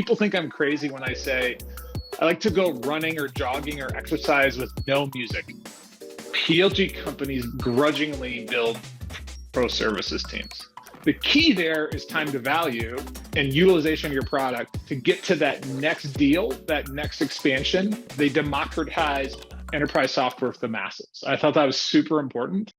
People think I'm crazy when I say I like to go running or jogging or exercise with no music. PLG companies grudgingly build pro services teams. The key there is time to value and utilization of your product to get to that next deal, that next expansion. They democratize enterprise software for the masses. I thought that was super important.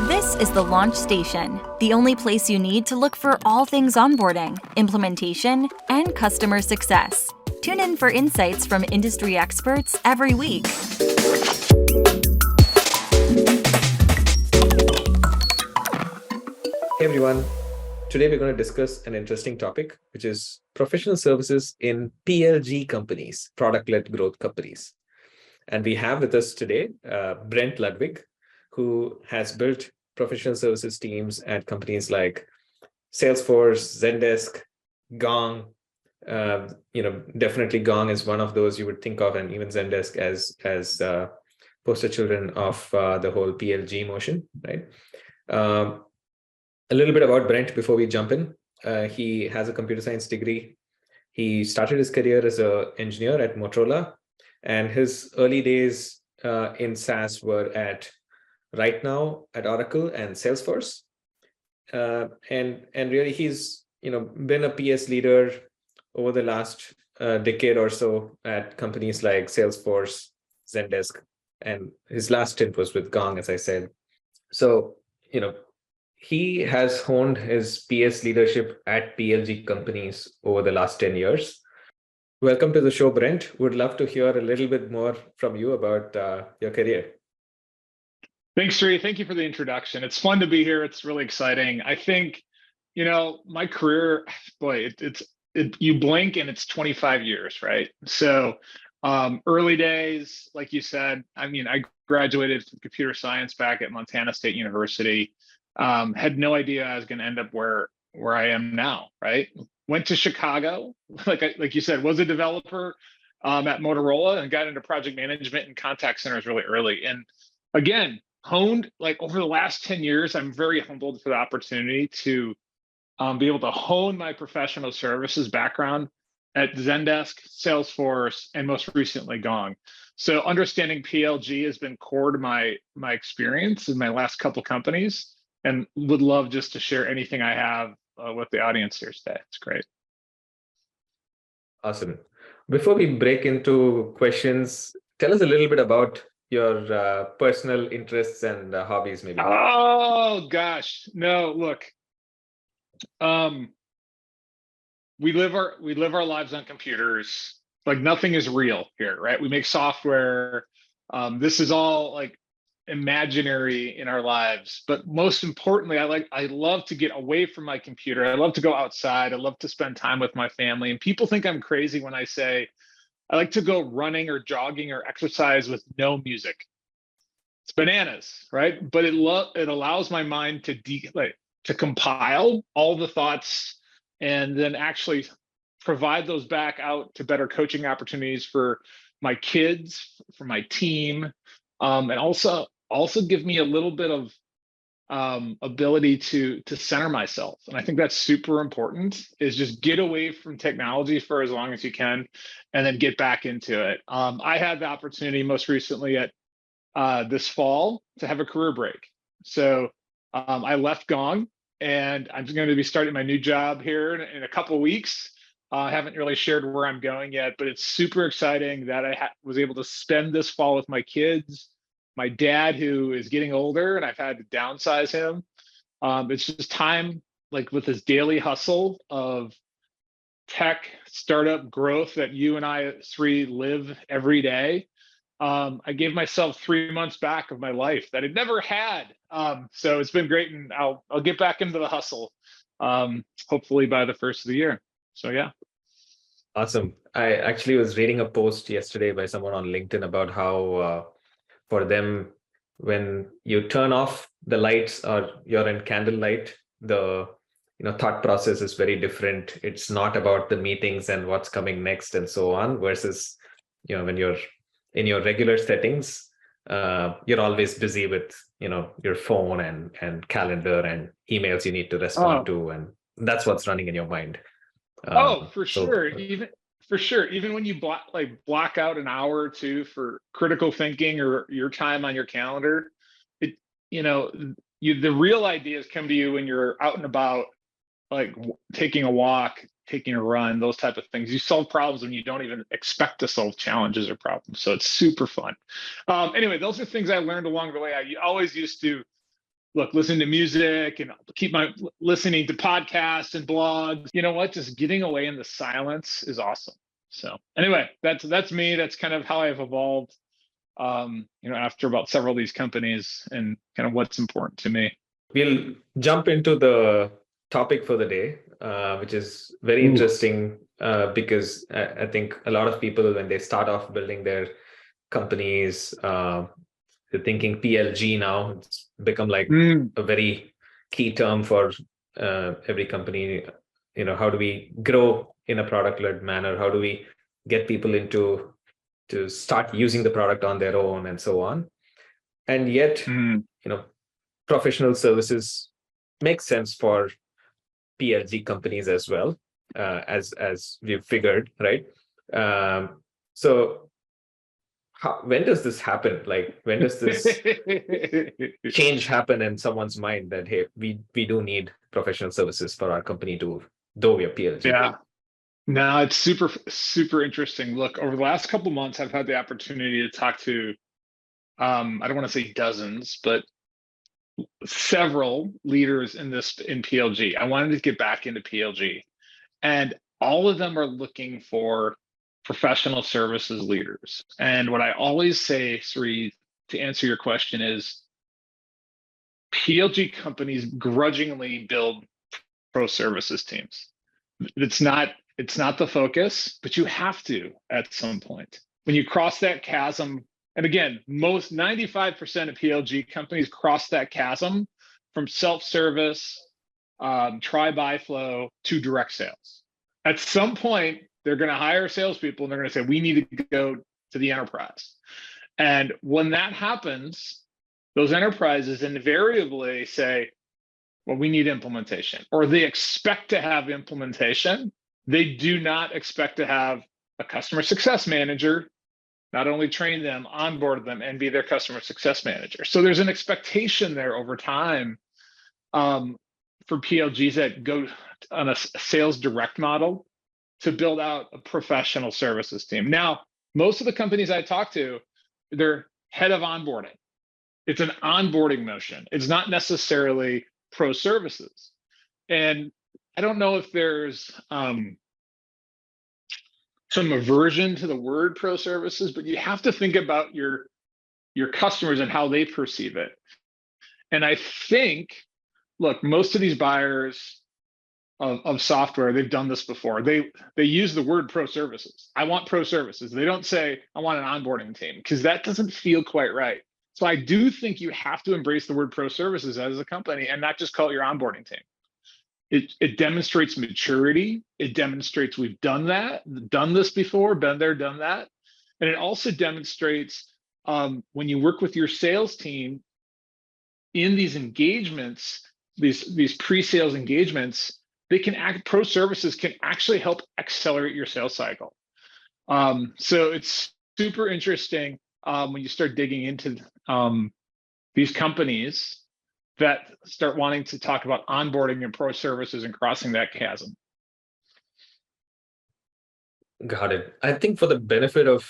This is the Launch Station, the only place you need to look for all things onboarding, implementation, and customer success. Tune in for insights from industry experts every week. Hey everyone, today we're going to discuss an interesting topic, which is professional services in PLG companies, product-led growth companies. And we have with us today Brent Ludwig, who has built professional services teams at companies like Salesforce, Zendesk, Gong. Definitely Gong is one of those you would think of, and even Zendesk as poster children of the whole PLG motion, right? A little bit about Brent before we jump in. He has a computer science degree. He started his career as an engineer at Motorola, and his early days in SaaS were right now at Oracle and Salesforce. And really he's been a PS leader over the last decade or so at companies like Salesforce, Zendesk, and his last stint was with Gong, as I said. So, he has honed his PS leadership at PLG companies over the last 10 years. Welcome to the show, Brent. Would love to hear a little bit more from you about your career. Thanks, Sri. Thank you for the introduction. It's fun to be here. It's really exciting. I think, my career, boy, you blink and it's 25 years, right? So early days, like you said, I graduated from computer science back at Montana State University. Had no idea I was going to end up where I am now, right? Went to Chicago, like you said, was a developer at Motorola and got into project management and contact centers really early. And again, honed over the last 10 years, I'm very humbled for the opportunity to be able to hone my professional services background at Zendesk, Salesforce, and most recently Gong. So understanding PLG has been core to my experience in my last couple companies, and would love just to share anything I have with the audience here today. It's great. Awesome. Before we break into questions, tell us a little bit about your personal interests and hobbies, maybe. Oh gosh, no. Look, we live our lives on computers. Like nothing is real here, right? We make software. This is all imaginary in our lives. But most importantly, I love to get away from my computer. I love to go outside. I love to spend time with my family. And people think I'm crazy when I say I like to go running or jogging or exercise with no music. It's bananas, right? But it allows my mind to compile all the thoughts and then actually provide those back out to better coaching opportunities for my kids, for my team, and also give me a little bit of ability to center myself. And I think that's super important, is just get away from technology for as long as you can and then get back into it. I had the opportunity most recently at this fall to have a career break. So I left Gong and I'm going to be starting my new job here in a couple of weeks. I haven't really shared where I'm going yet, but it's super exciting that I was able to spend this fall with my kids, my dad, who is getting older and I've had to downsize him. It's just time, with this daily hustle of tech startup growth that you and I, Sri, live every day. I gave myself 3 months back of my life that I'd never had. So it's been great, and I'll get back into the hustle, hopefully by the first of the year. So yeah. Awesome. I actually was reading a post yesterday by someone on LinkedIn about how for them, when you turn off the lights or you're in candlelight, the thought process is very different. It's not about the meetings and what's coming next and so on, versus when you're in your regular settings, you're always busy with your phone and calendar and emails you need to respond to, and that's what's running in your mind. Oh, for So sure. Even when you block out an hour or two for critical thinking or your time on your calendar, it you know the real ideas come to you when you're out and about, like taking a walk, taking a run, those type of things. You solve problems when you don't even expect to solve challenges or problems. So it's super fun. Anyway, those are things I learned along the way. I always used to listen to music and keep my listening to podcasts and blogs. You know what? Just getting away in the silence is awesome. So anyway, that's me. That's kind of how I've evolved. After about several of these companies and kind of what's important to me. we'll jump into the topic for the day, which is very Ooh. interesting because I think a lot of people, when they start off building their companies, they're thinking PLG now. It's become like a very key term for every company. How do we grow in a product-led manner? How do we get people to start using the product on their own and so on? And yet, professional services make sense for PLG companies as well, as we've figured, right? So when does this happen? Like, when does this change happen in someone's mind that, hey, we do need professional services for our company though we are PLG? Yeah. No, it's super, super interesting. Look, over the last couple of months, I've had the opportunity to talk to, I don't want to say dozens, but several leaders in PLG. I wanted to get back into PLG, and all of them are looking for professional services leaders. And what I always say, Sri, to answer your question is PLG companies grudgingly build pro services teams. It's not the focus, but you have to at some point. When you cross that chasm, and again, most 95% of PLG companies cross that chasm from self-service, try buy flow to direct sales. At some point, they're going to hire salespeople and they're going to say, we need to go to the enterprise. And when that happens, those enterprises invariably say, well, we need implementation, or they expect to have implementation. They do not expect to have a customer success manager, not only train them, onboard them, and be their customer success manager. So there's an expectation there over time for PLGs that go on a sales direct model to build out a professional services team. Now, most of the companies I talk to, they're head of onboarding. It's an onboarding motion. It's not necessarily pro services. And I don't know if there's some aversion to the word pro services, but you have to think about your customers and how they perceive it. And I think, look, most of these buyers of software, they've done this before. They use the word pro services. I want pro services. They don't say, I want an onboarding team, because that doesn't feel quite right. So I do think you have to embrace the word pro services as a company and not just call it your onboarding team. It demonstrates maturity. It demonstrates we've done this before, been there, done that. And it also demonstrates when you work with your sales team in these engagements, these pre-sales engagements, pro services can actually help accelerate your sales cycle. So it's super interesting when you start digging into these companies that start wanting to talk about onboarding and pro services and crossing that chasm. Got it. I think for the benefit of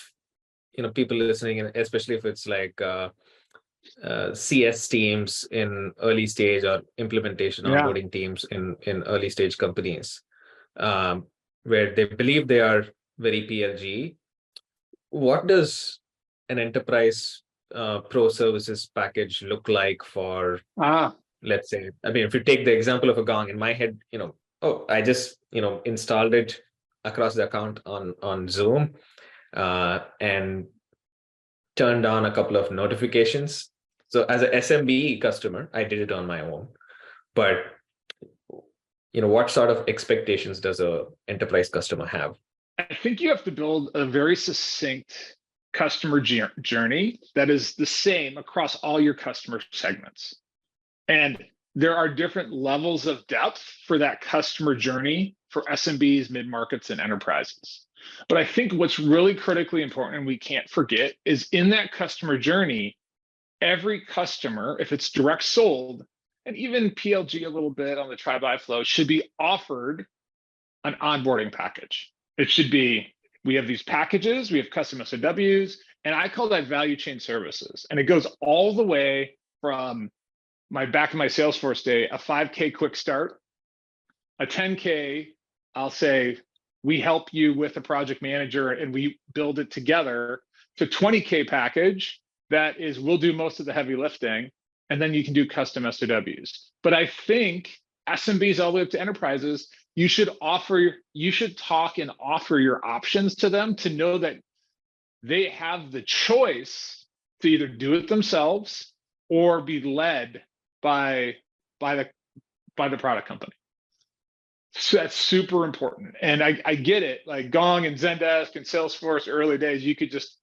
people listening, and especially if it's like CS teams in early stage or implementation onboarding teams in early stage companies, where they believe they are very PLG, what does an enterprise pro services package look like for, let's say, I mean, if you take the example of a Gong, in my head, I just, installed it across the account on Zoom and turned on a couple of notifications. So as an SMB customer, I did it on my own. But, what sort of expectations does a enterprise customer have? I think you have to build a very succinct customer journey that is the same across all your customer segments. And there are different levels of depth for that customer journey for SMBs, mid-markets, and enterprises. But I think what's really critically important, and we can't forget, is in that customer journey, every customer, if it's direct sold, and even PLG a little bit on the try-buy flow, should be offered an onboarding package. It should be, we have these packages, we have custom SOWs, and I call that value chain services. And it goes all the way from back in my Salesforce day, a 5K quick start, a 10K, I'll say, we help you with a project manager and we build it together, to 20K package that is, we'll do most of the heavy lifting, and then you can do custom SOWs. But I think SMBs all the way up to enterprises, you should talk and offer your options to them to know that they have the choice to either do it themselves or be led by the product company. So that's super important. And I get it, like Gong and Zendesk and Salesforce early days, you could just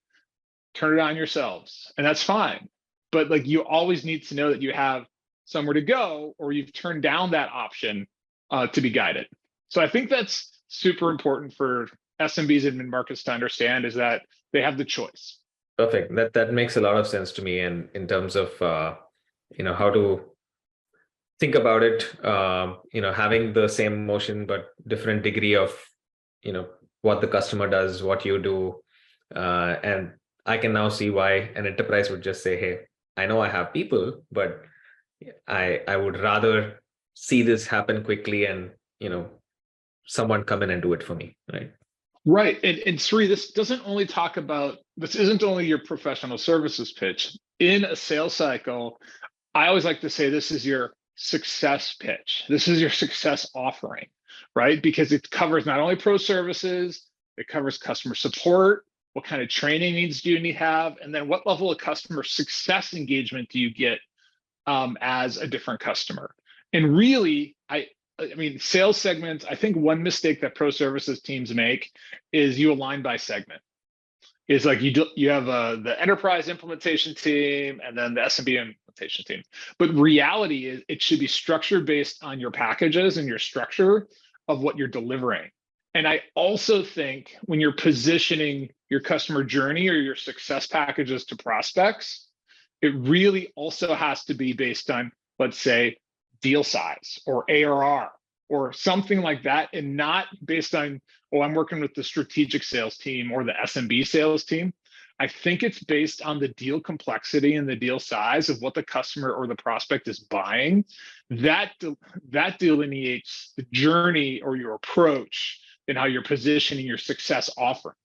turn it on yourselves, and that's fine. But like, you always need to know that you have somewhere to go, or you've turned down that option to be guided. So I think that's super important for SMBs and mid-markets to understand, is that they have the choice. Perfect. That makes a lot of sense to me. And in terms of how to think about it, having the same motion but different degree of what the customer does, what you do, and I can now see why an enterprise would just say, hey, I know I have people, but I would rather see this happen quickly and someone come in and do it for me, right? Right. And Sri, this isn't only your professional services pitch. In a sales cycle, I always like to say this is your success pitch. This is your success offering, right? Because it covers not only pro services, it covers customer support, what kind of training needs do you need to have, and then what level of customer success engagement do you get as a different customer. And really, I mean, sales segments, I think one mistake that pro services teams make is you align by segment. It's like you have the enterprise implementation team and then the SMB implementation team. But reality is it should be structured based on your packages and your structure of what you're delivering. And I also think when you're positioning your customer journey or your success packages to prospects, it really also has to be based on, let's say, deal size or ARR or something like that, and not based on, oh, I'm working with the strategic sales team or the SMB sales team. I think it's based on the deal complexity and the deal size of what the customer or the prospect is buying. That delineates the journey or your approach and how you're positioning your success offerings.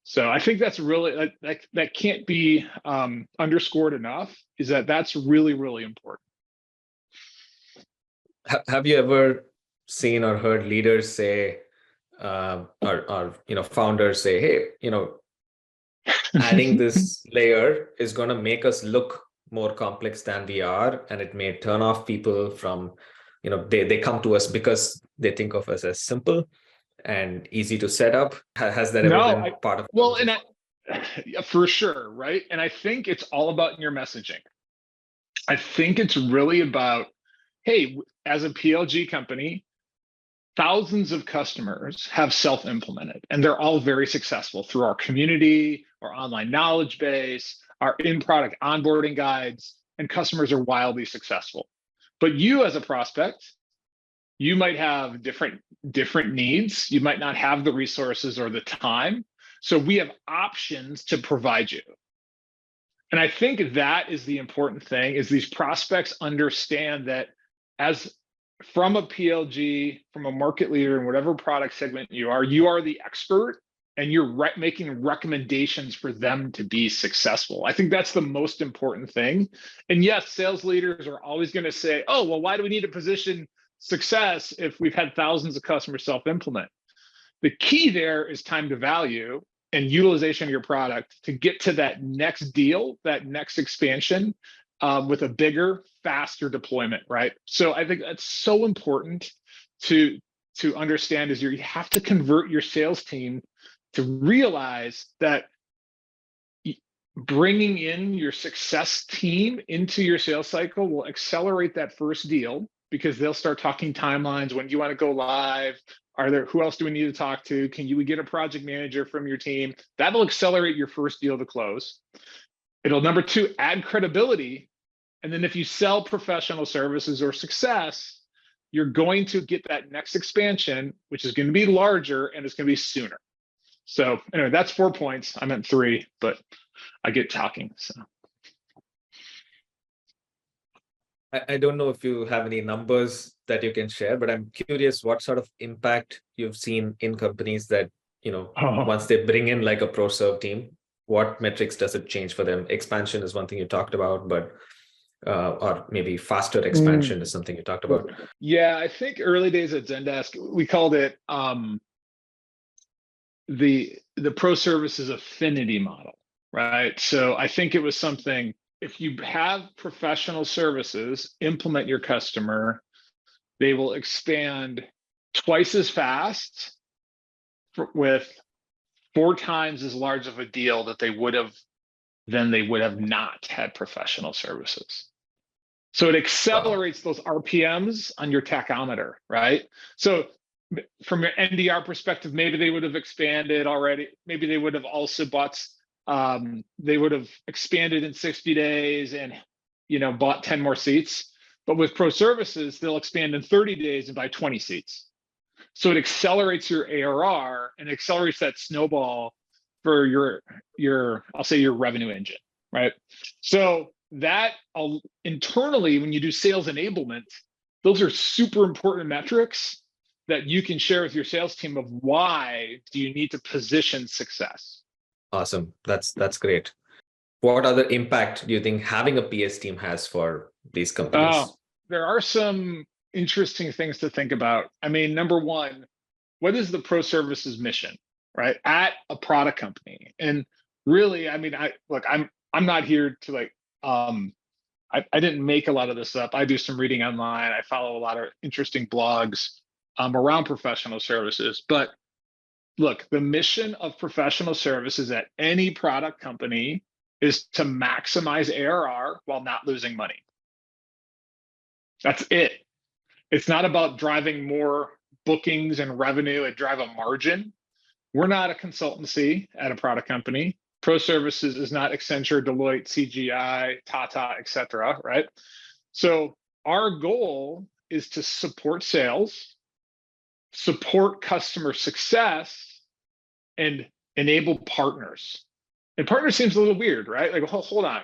So I think that's really, that can't be underscored enough, is that's really, really important. Have you ever seen or heard leaders say, or founders say, hey, adding this layer is going to make us look more complex than we are, and it may turn off people from, they come to us because they think of us as simple and easy to set up. Has that ever been part of it? Well, and for sure, right? And I think it's all about your messaging. I think it's really about, hey, as a PLG company, thousands of customers have self-implemented, and they're all very successful through our community, our online knowledge base, our in-product onboarding guides, and customers are wildly successful. But you as a prospect, you might have different needs. You might not have the resources or the time. So we have options to provide you. And I think that is the important thing, is these prospects understand that as from a PLG, from a market leader in whatever product segment you are the expert, and you're making recommendations for them to be successful. I think that's the most important thing. And yes, sales leaders are always going to say, oh, well, why do we need to position success if we've had thousands of customers self-implement? The key there is time to value and utilization of your product to get to that next deal, that next expansion with a bigger, faster deployment, right? So I think that's so important to understand, is you have to convert your sales team to realize that bringing in your success team into your sales cycle will accelerate that first deal because they'll start talking timelines. When do you want to go live? Who else do we need to talk to? We get a project manager from your team? That'll accelerate your first deal to close. It'll, number two, add credibility. And then if you sell professional services or success, you're going to get that next expansion, which is going to be larger and it's going to be sooner. So anyway, that's 4 points. I meant 3, but I get talking. So I don't know if you have any numbers that you can share, but I'm curious what sort of impact you've seen in companies that, once they bring in like a pro serve team, what metrics does it change for them? Expansion is one thing you talked about, but or maybe faster expansion is something you talked about. Yeah, I think early days at Zendesk, we called it the pro services affinity model, right? So I think it was something, if you have professional services implement your customer, they will expand twice as fast with 4 times as large of a deal that they would have not had professional services. So it accelerates those RPMs on your tachometer, right? So from your NDR perspective, maybe they would have expanded already. Maybe they would have also bought, they would have expanded in 60 days and, bought 10 more seats. But with pro services, they'll expand in 30 days and buy 20 seats. So it accelerates your ARR and accelerates that snowball for your I'll say your revenue engine, right? So that internally, when you do sales enablement, those are super important metrics that you can share with your sales team of why do you need to position success. Awesome. That's great. What other impact do you think having a PS team has for these companies? There are some interesting things to think about. I mean, number one, what is the pro services mission, right? At a product company. And really, I mean, I'm not here to I didn't make a lot of this up. I do some reading online. I follow a lot of interesting blogs around professional services. But look, the mission of professional services at any product company is to maximize ARR while not losing money. That's it. It's not about driving more bookings and revenue and drive a margin. We're not a consultancy at a product company. Pro services is not Accenture, Deloitte, CGI, Tata, et cetera, right? So our goal is to support sales, support customer success, and enable partners. And partner seems a little weird, right? Like, hold on.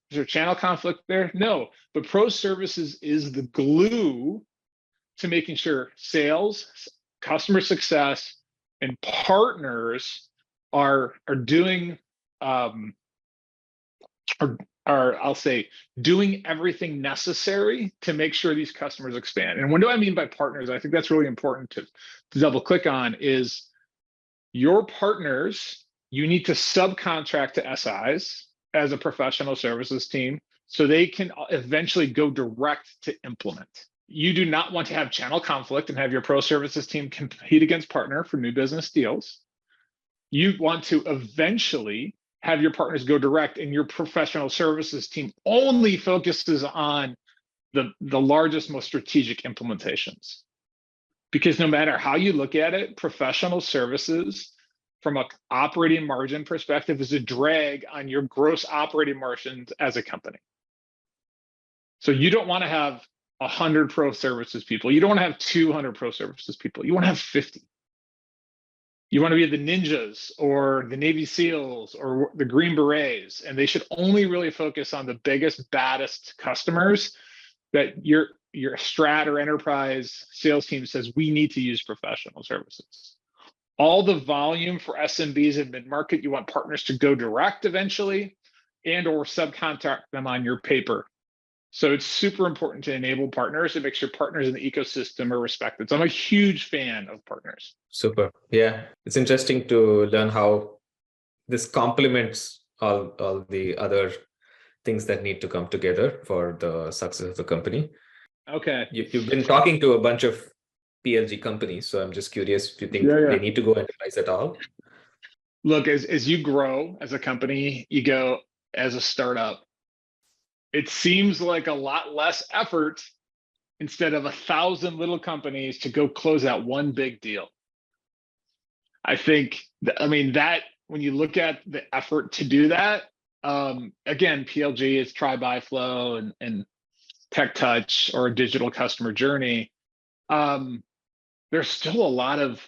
Is there channel conflict there? No, but pro services is the glue to making sure sales, customer success, and partners are doing I'll say doing everything necessary to make sure these customers expand. And what do I mean by partners? I think that's really important to double click on is your partners, you need to subcontract to SIs as a professional services team so they can eventually go direct to implement. You do not want to have channel conflict and have your pro services team compete against partner for new business deals. You want to eventually have your partners go direct and your professional services team only focuses on the largest, most strategic implementations. Because no matter how you look at it, professional services from an operating margin perspective is a drag on your gross operating margins as a company. So you don't want to have 100 pro services people. You don't want to have 200 pro services people. You want to have 50. You want to be the ninjas or the Navy SEALs or the Green Berets, and they should only really focus on the biggest, baddest customers that your strat or enterprise sales team says we need to use professional services. All the volume for SMBs and mid-market, you want partners to go direct eventually and or subcontract them on your paper. So it's super important to enable partners and make sure partners in the ecosystem are respected. So I'm a huge fan of partners. Super. Yeah. It's interesting to learn how this complements all the other things that need to come together for the success of the company. Okay. You've been talking to a bunch of PLG companies. So I'm just curious if you think they need to go enterprise at all. look, as you grow as a company, you go as a startup, it seems like a lot less effort instead of 1,000 little companies to go close that one big deal. I think, I mean, that when you look at the effort to do that, again, PLG is try, buy, flow, and tech touch or a digital customer journey. There's still a lot of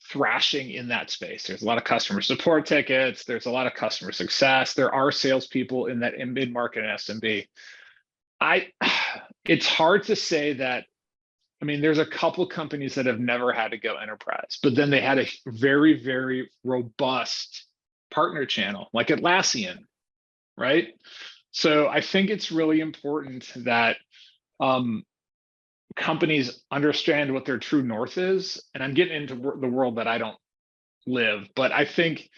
thrashing in that space. There's a lot of customer support tickets. There's a lot of customer success. There are salespeople in that in mid-market and SMB. It's hard to say that. I mean, there's a couple companies that have never had to go enterprise, but then they had a very, very robust partner channel like Atlassian, right? So I think it's really important that companies understand what their true north is. And I'm getting into the world that I don't live, but I think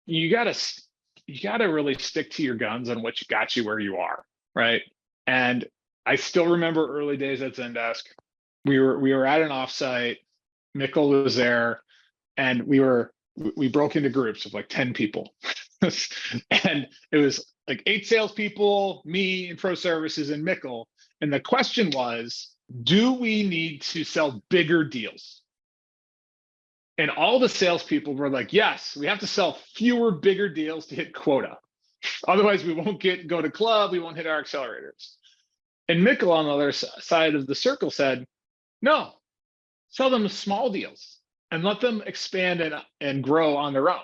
you gotta really stick to your guns on what got you where you are, right? And I still remember early days at Zendesk. We were at an offsite. Mikkel was there, and we broke into groups of like 10 people, and it was like 8 salespeople, me, and pro services, and Mikkel. And the question was, do we need to sell bigger deals? And all the salespeople were like, yes, we have to sell fewer, bigger deals to hit quota. Otherwise, we won't go to club. We won't hit our accelerators. And Mikkel on the other side of the circle said, no, sell them small deals and let them expand and grow on their own,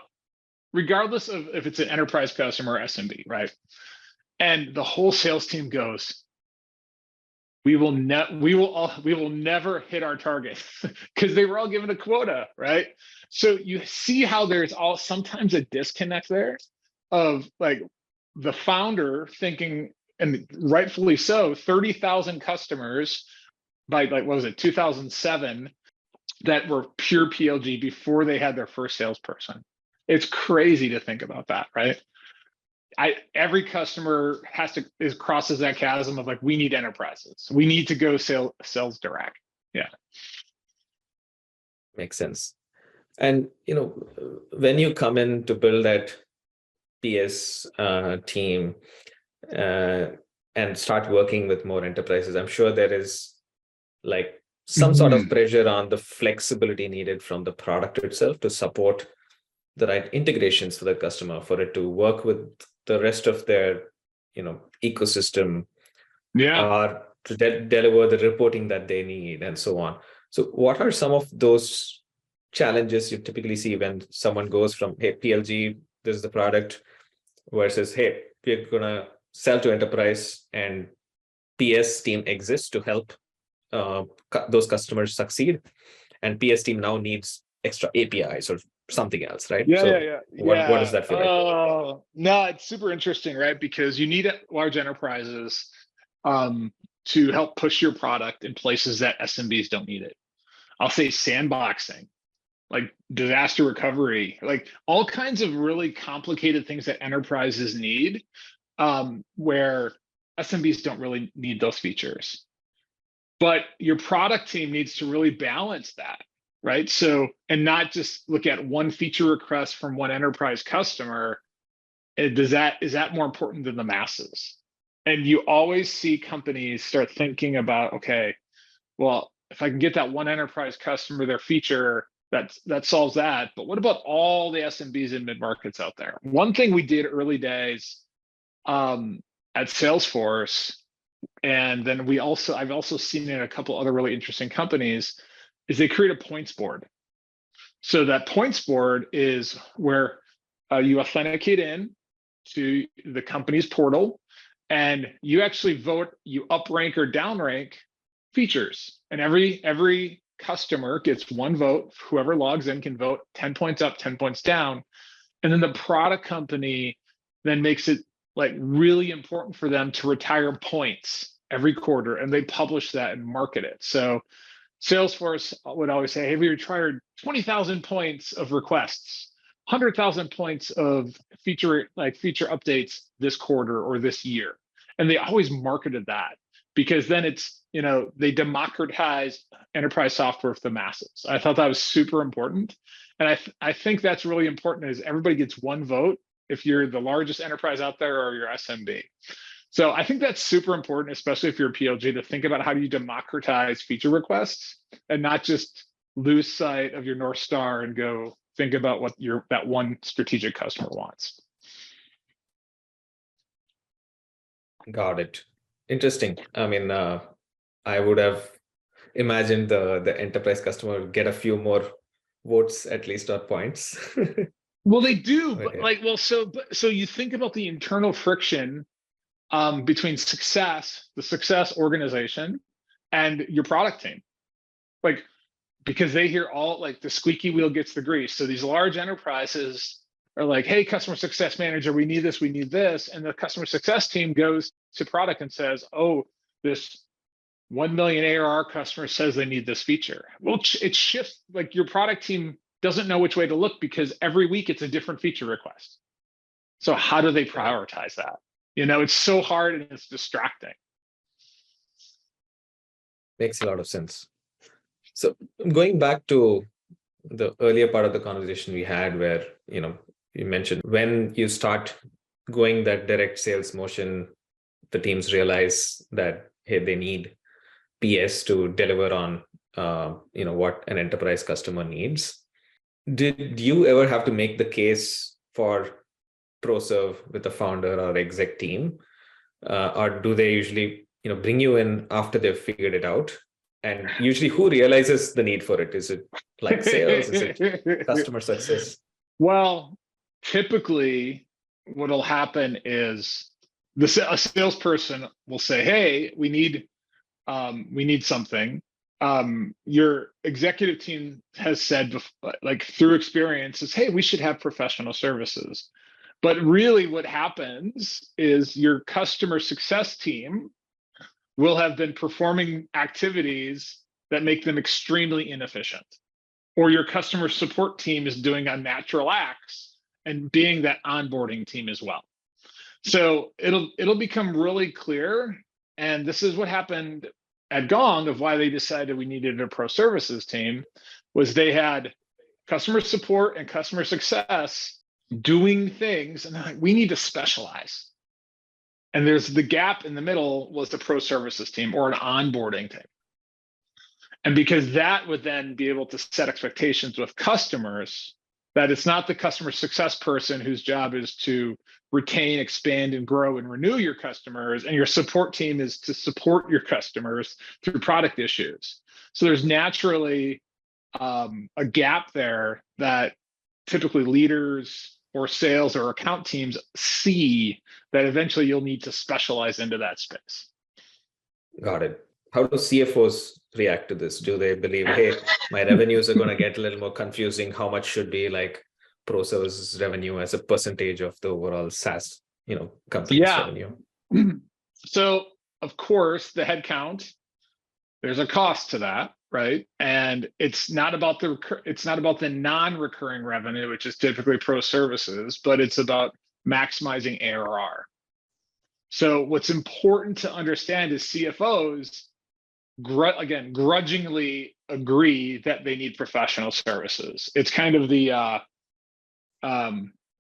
regardless of if it's an enterprise customer or SMB, right? And the whole sales team goes, we will never hit our target because they were all given a quota, right? So you see how there's sometimes a disconnect there of like the founder thinking, and rightfully so, 30,000 customers by like, what was it, 2007, that were pure PLG before they had their first salesperson. It's crazy to think about that, right? Every customer crosses that chasm of like, we need enterprises. We need to go sales direct. Yeah. Makes sense. And, when you come in to build that PS team and start working with more enterprises, I'm sure there is like some sort of pressure on the flexibility needed from the product itself to support the right integrations for the customer, for it to work with the rest of their, ecosystem, or to deliver the reporting that they need and so on. So what are some of those challenges you typically see when someone goes from, hey, PLG, this is the product, versus, hey, we're going to sell to enterprise and PS team exists to help those customers succeed, and PS team now needs extra APIs or something else, right? Yeah. What does that feel like? No, it's super interesting, right? Because you need large enterprises to help push your product in places that SMBs don't need it. I'll say sandboxing, like disaster recovery, like all kinds of really complicated things that enterprises need, where SMBs don't really need those features. But your product team needs to really balance that, right? So, and not just look at one feature request from one enterprise customer. Is that more important than the masses? And you always see companies start thinking about, okay, well, if I can get that one enterprise customer their feature, that solves that. But what about all the SMBs and mid-markets out there? One thing we did early days at Salesforce, and then I've also seen in a couple other really interesting companies, is they create a points board. So that points board is where you authenticate in to the company's portal, and you actually vote, you uprank or downrank features. And every customer gets one vote. Whoever logs in can vote 10 points up, 10 points down. And then the product company then makes it like really important for them to retire points every quarter, and they publish that and market it. So Salesforce would always say, hey, we retired 20,000 points of requests, 100,000 points of feature updates this quarter or this year. And they always marketed that, because then it's they democratize enterprise software for the masses. I thought that was super important. And I think that's really important is everybody gets one vote if you're the largest enterprise out there or you're SMB. So I think that's super important, especially if you're a PLG, to think about how do you democratize feature requests and not just lose sight of your North Star and go think about what that one strategic customer wants. Got it. Interesting. I mean, I would have imagined the enterprise customer would get a few more votes at least, or points. Well, they do, But but yeah. so you think about the internal friction between the success organization and your product team. Like, because they hear all, like, the squeaky wheel gets the grease. So these large enterprises are like, hey, customer success manager, we need this, we need this. And the customer success team goes to product and says, oh, this 1 million ARR customer says they need this feature. Well, it shifts, like, your product team doesn't know which way to look because every week it's a different feature request. So how do they prioritize that? It's so hard and it's distracting. Makes a lot of sense. So going back to the earlier part of the conversation we had where, you mentioned when you start going that direct sales motion, the teams realize that, hey, they need PS to deliver on, what an enterprise customer needs. Did you ever have to make the case for ProServe with the founder or exec team? Or do they usually, bring you in after they've figured it out? And usually who realizes the need for it? Is it like sales? Is it customer success? Well, typically what'll happen is a salesperson will say, hey, we need something. Your executive team has said, like, through experience, is, hey, we should have professional services. But really what happens is your customer success team will have been performing activities that make them extremely inefficient. Or your customer support team is doing unnatural acts and being that onboarding team as well. So it'll become really clear. And this is what happened at Gong, of why they decided we needed a pro services team, was they had customer support and customer success doing things, and they're like, we need to specialize. And there's the gap in the middle was the pro services team or an onboarding team. And because that would then be able to set expectations with customers, that it's not the customer success person whose job is to retain, expand, and grow and renew your customers, and your support team is to support your customers through product issues. So there's naturally a gap there that typically leaders or sales or account teams see, that eventually you'll need to specialize into that space. Got it. How do CFOs react to this? Do they believe, hey, my revenues are going to get a little more confusing? How much should be like pro services revenue as a percentage of the overall SaaS, company's revenue? So of course, the headcount, there's a cost to that, right? And it's not about the non-recurring revenue, which is typically pro services, but it's about maximizing ARR. So what's important to understand is CFOs grudgingly agree that they need professional services. It's kind of the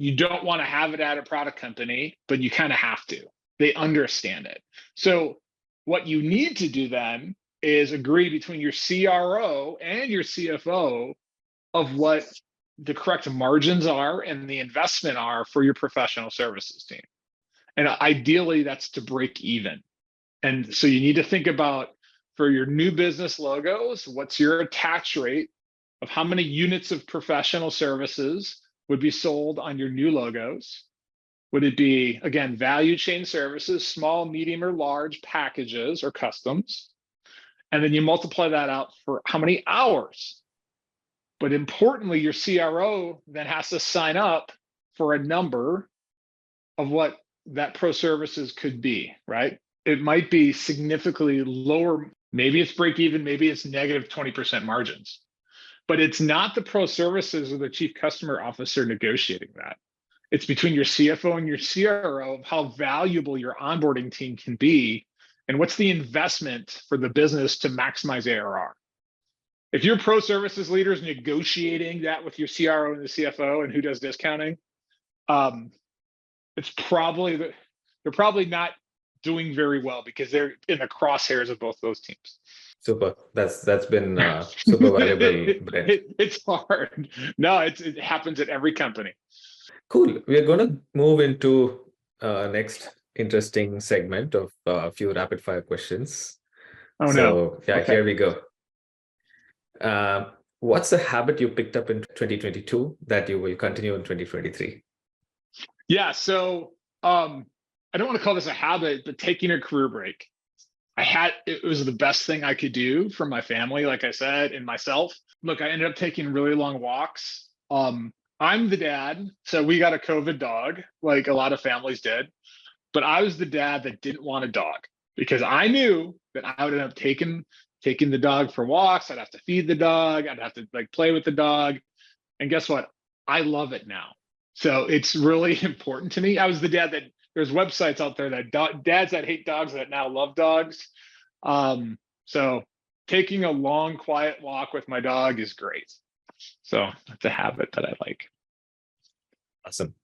you don't want to have it at a product company, but you kind of have to. They understand it. So what you need to do then is agree between your CRO and your CFO of what the correct margins are and the investment are for your professional services team. And ideally, that's to break even. And so you need to think about, for your new business logos, what's your attach rate of how many units of professional services would be sold on your new logos? Would it be, again, value chain services, small, medium, or large packages or customs? And then you multiply that out for how many hours. But importantly, your CRO then has to sign up for a number of what that pro services could be, right? It might be significantly lower. Maybe it's break even, maybe it's negative 20% margins. But it's not the pro services or the chief customer officer negotiating that. It's between your CFO and your CRO of how valuable your onboarding team can be and what's the investment for the business to maximize ARR. If your pro services leader is negotiating that with your CRO and the CFO and who does discounting, it's probably they're probably not doing very well because they're in the crosshairs of both those teams. Super. That's been super valuable, Brent. It's hard. No, it happens at every company. Cool. We are going to move into next interesting segment of a few rapid fire questions. Oh, so, no. Yeah, Okay. Here we go. What's the habit you picked up in 2022 that you will continue in 2023? Yeah. So I don't want to call this a habit, but taking a career break. It was the best thing I could do for my family, like I said, and myself. Look, I ended up taking really long walks. I'm the dad, so we got a COVID dog, like a lot of families did. But I was the dad that didn't want a dog because I knew that I would end up taking the dog for walks. I'd have to feed the dog. I'd have to like play with the dog. And guess what? I love it now. So it's really important to me. I was the dad that there's websites out there that dads that hate dogs that now love dogs. So taking a long, quiet walk with my dog is great. So it's a habit that I like. Awesome.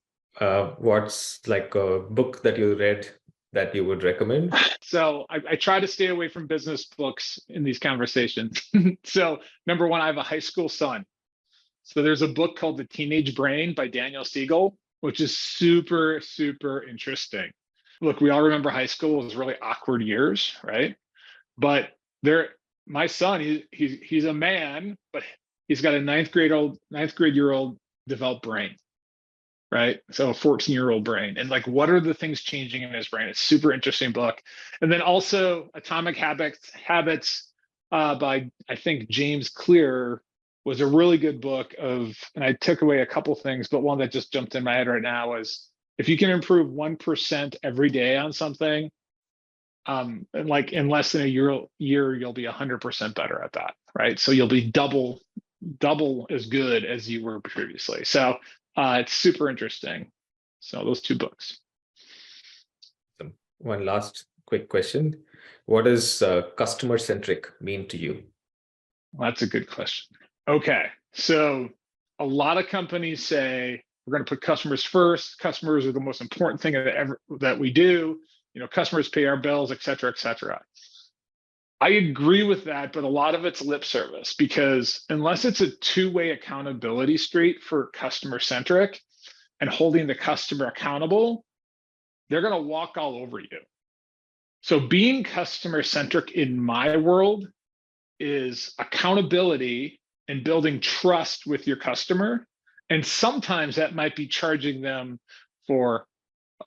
What's like a book that you read that you would recommend? So I try to stay away from business books in these conversations. So number one, I have a high school son. So there's a book called The Teenage Brain by Daniel Siegel, which is super, super interesting. Look, we all remember high school was really awkward years, right? But my son, he's a man, but he's got a ninth grade year old developed brain, right? So a 14-year-old brain. And like, what are the things changing in his brain? It's a super interesting book. And then also Atomic Habits by, I think, James Clear was a really good book and I took away a couple things, but one that just jumped in my head right now was if you can improve 1% every day on something, and like in less than a year, you'll be 100% better at that, right? So you'll be double as good as you were previously. So it's super interesting. So those two books. One last quick question. What does customer-centric mean to you? Well, that's a good question. Okay, so a lot of companies say we're going to put customers first. Customers are the most important thing that we do. You know, customers pay our bills, et cetera, et cetera. I agree with that, but a lot of it's lip service because unless it's a two-way accountability street for customer-centric and holding the customer accountable, they're going to walk all over you. So being customer-centric in my world is accountability and building trust with your customer. And sometimes that might be charging them for,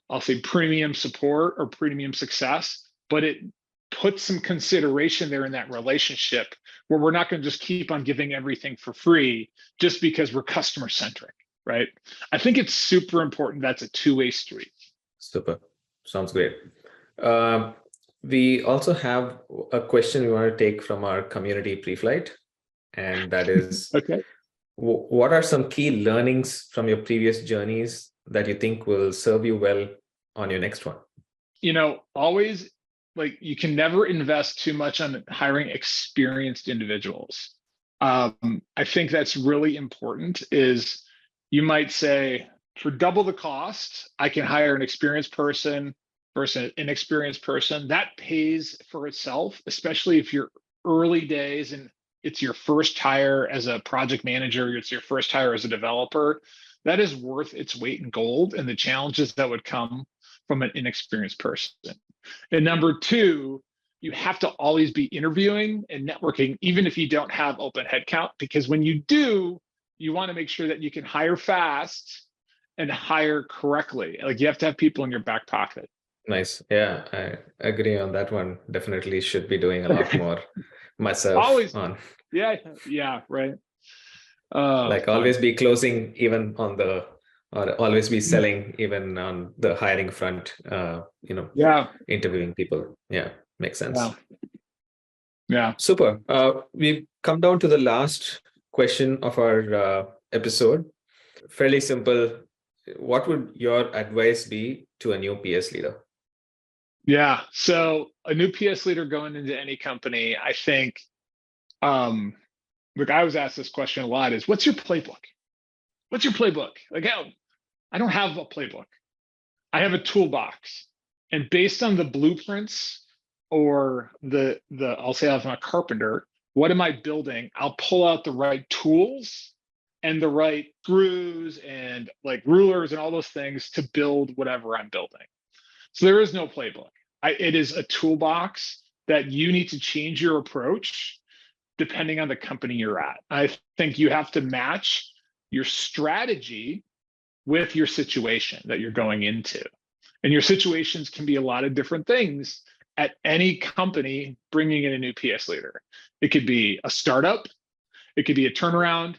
I'll say, premium support or premium success, but it puts some consideration there in that relationship where we're not going to just keep on giving everything for free just because we're customer centric, right? I think it's super important. That's a two-way street. Super. Sounds great. We also have a question we want to take from our community pre-flight. And that is, okay. What are some key learnings from your previous journeys that you think will serve you well on your next one? You know, always, like, you can never invest too much on hiring experienced individuals. I think that's really important. Is you might say, for double the cost, I can hire an experienced person versus an inexperienced person. That pays for itself, especially if you're early days and it's your first hire as a project manager, it's your first hire as a developer. That is worth its weight in gold and the challenges that would come from an inexperienced person. And number two, you have to always be interviewing and networking, even if you don't have open headcount, because when you do, you want to make sure that you can hire fast and hire correctly. Like, you have to have people in your back pocket. Nice. Yeah, I agree on that one. Definitely should be doing a lot more myself. Always. On. Yeah, right. Always be closing even on or always be selling even on the hiring front, interviewing people. Yeah, makes sense. Yeah. Super. We've come down to the last question of our episode. Fairly simple. What would your advice be to a new PS leader? Yeah. So a new PS leader going into any company, I think, look, I was asked this question a lot is what's your playbook? What's your playbook? Like, I don't have a playbook. I have a toolbox. And based on the blueprints or I'll say I'm a carpenter, what am I building? I'll pull out the right tools and the right screws and like rulers and all those things to build whatever I'm building. So there is no playbook. It is a toolbox that you need to change your approach depending on the company you're at. I think you have to match your strategy with your situation that you're going into. And your situations can be a lot of different things at any company bringing in a new PS leader. It could be a startup. It could be a turnaround.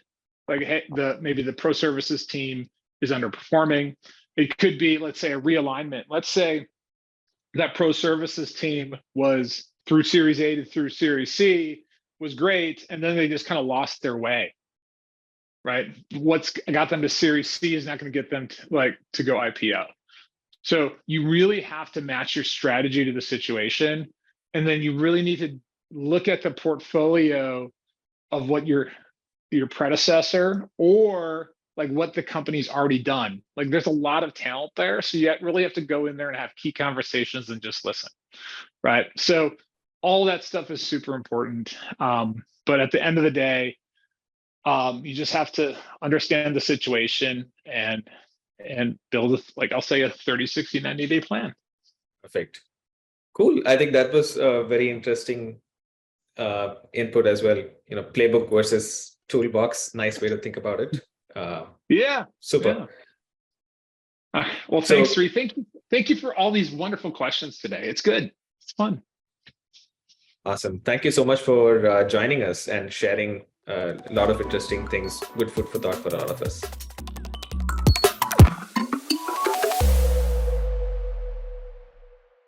Like, hey, maybe the pro services team is underperforming. It could be, let's say, a realignment. Let's say that pro services team was through Series A to through Series C was great, and then they just kind of lost their way. Right? What's got them to Series C is not going to get them to go IPO. So you really have to match your strategy to the situation, and then you really need to look at the portfolio of what your predecessor or like what the company's already done. Like there's a lot of talent there, so you really have to go in there and have key conversations and just listen, right? So all that stuff is super important, but at the end of the day, you just have to understand the situation and build, like I'll say, a 30, 60, 90-day plan. Perfect. Cool. I think that was a very interesting input as well. Playbook versus toolbox. Nice way to think about it. Yeah. Super. Yeah. Well, thanks, Sri. Thank you for all these wonderful questions today. It's good. It's fun. Awesome. Thank you so much for joining us and sharing a lot of interesting things. Good food for thought for all of us.